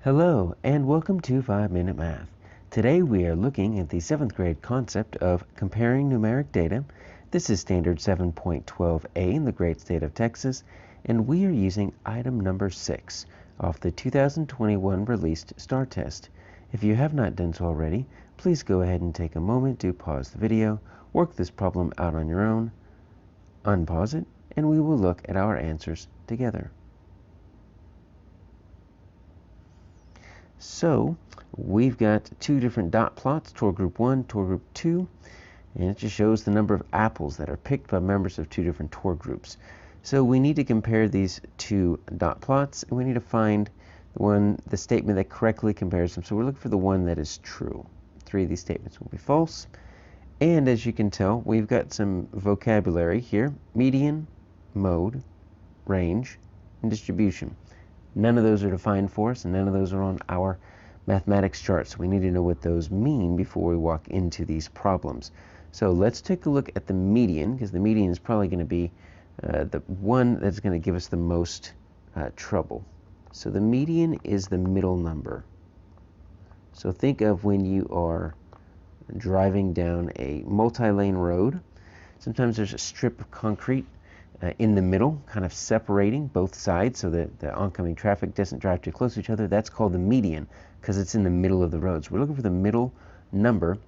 Hello and welcome to 5-Minute Math. Today we are looking at the 7th grade concept of comparing numeric data. This is standard 7.12a in the great state of Texas, and we are using item number 6 off the 2021 released STAAR test. If you have not done so already, please go ahead and take a moment to pause the video, work this problem out on your own, unpause it, and we will look at our answers together. So we've got two different dot plots, tour group 1, tour group 2, and it just shows the number of apples that are picked by members of two different tour groups. So we need to compare these two dot plots, and we need to find the statement that correctly compares them. So we're looking for the one that is true. 3 of these statements will be false. And as you can tell, we've got some vocabulary here: median, mode, range, and distribution. None of those are defined for us, and none of those are on our mathematics chart, so we need to know what those mean before we walk into these problems. So let's take a look at the median, because the median is probably going to be the one that's going to give us the most trouble. So the median is the middle number. So think of when you are driving down a multi-lane road. Sometimes there's a strip of concrete in the middle, kind of separating both sides so that the oncoming traffic doesn't drive too close to each other. That's called the median because it's in the middle of the road. So we're looking for the middle number.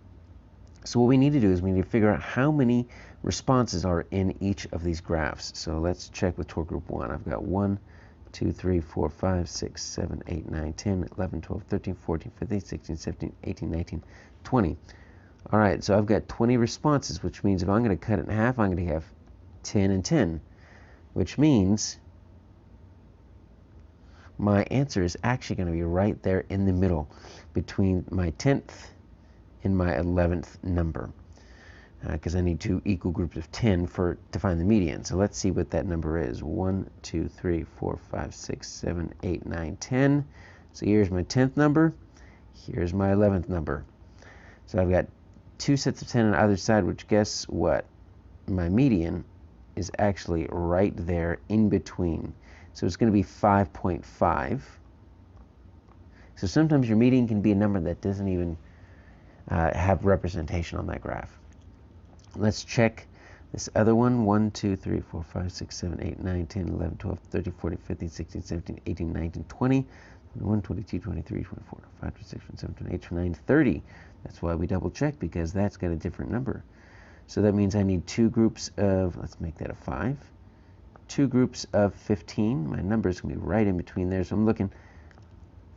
So what we need to do is we need to figure out how many responses are in each of these graphs. So let's check with tour group 1. I've got 1, 2, 3, 4, 5, 6, 7, 8, 9, 10, 11, 12, 13, 14, 15, 16, 17, 18, 19, 20. All right, so I've got 20 responses, which means if I'm going to cut it in half, I'm going to have 10 and 10, which means my answer is actually going to be right there in the middle between my 10th and my 11th number, because I need two equal groups of 10 to find the median. So let's see what that number is. 1, 2, 3, 4, 5, 6, 7, 8, 9, 10. So here's my 10th number. Here's my 11th number. So I've got two sets of 10 on either side, which guess what? My median is actually right there in between. So it's going to be 5.5. So sometimes your median can be a number that doesn't even have representation on that graph. Let's check this other one. 1, 2, 3, 4, 5, 6, 7, 8, 9, 10, 11, 12, 13, 14, 15, 16, 17, 18, 19, 20, 21, 22, 23, 24, 25, 26, 27, 28, 29, 30. That's why we double check, because that's got a different number. So that means I need two groups of, let's make that a 5, two groups of 15. My number is going to be right in between there. So I'm looking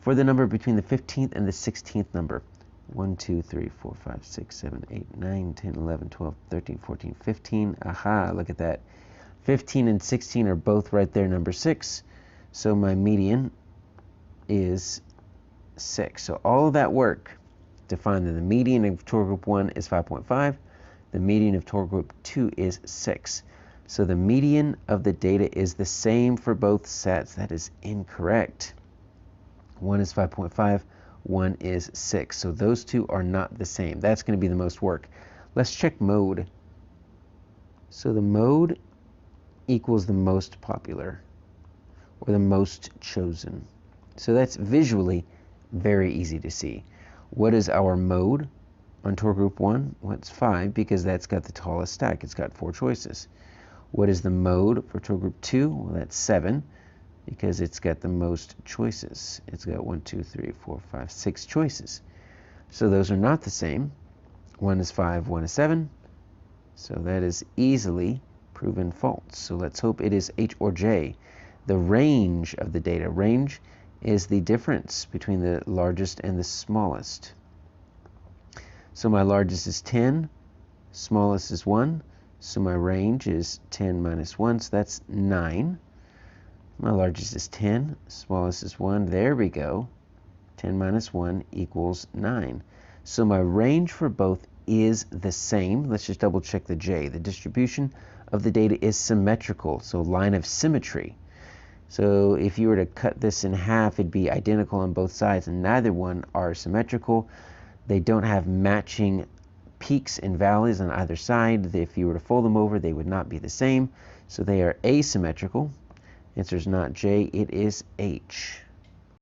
for the number between the 15th and the 16th number. 1, 2, 3, 4, 5, 6, 7, 8, 9, 10, 11, 12, 13, 14, 15. Aha, look at that. 15 and 16 are both right there, number 6. So my median is 6. So all of that work to find that the median of tour group 1 is 5.5. The median of tour group 2 is 6. So the median of the data is the same for both sets. That is incorrect. 1 is 5.5, 1 is 6. So those two are not the same. That's going to be the most work. Let's check mode. So the mode equals the most popular, or the most chosen. So that's visually very easy to see. What is our mode on tour group 1? Well, it's 5, because that's got the tallest stack. It's got 4 choices. What is the mode for tour group 2? Well, that's 7, because it's got the most choices. It's got 1, 2, 3, 4, 5, 6 choices. So those are not the same. 1 is 5, 1 is 7. So that is easily proven false. So let's hope it is H or J. The range of the data. Range is the difference between the largest and the smallest. So my largest is 10, smallest is 1, so my range is 10 minus 1, so that's 9. My largest is 10, smallest is 1, there we go. 10 minus 1 equals 9. So my range for both is the same. Let's just double check the J. The distribution of the data is symmetrical, so line of symmetry. So if you were to cut this in half, it'd be identical on both sides, and neither one are symmetrical. They don't have matching peaks and valleys on either side. If you were to fold them over, they would not be the same. So they are asymmetrical. Answer is not J, it is H.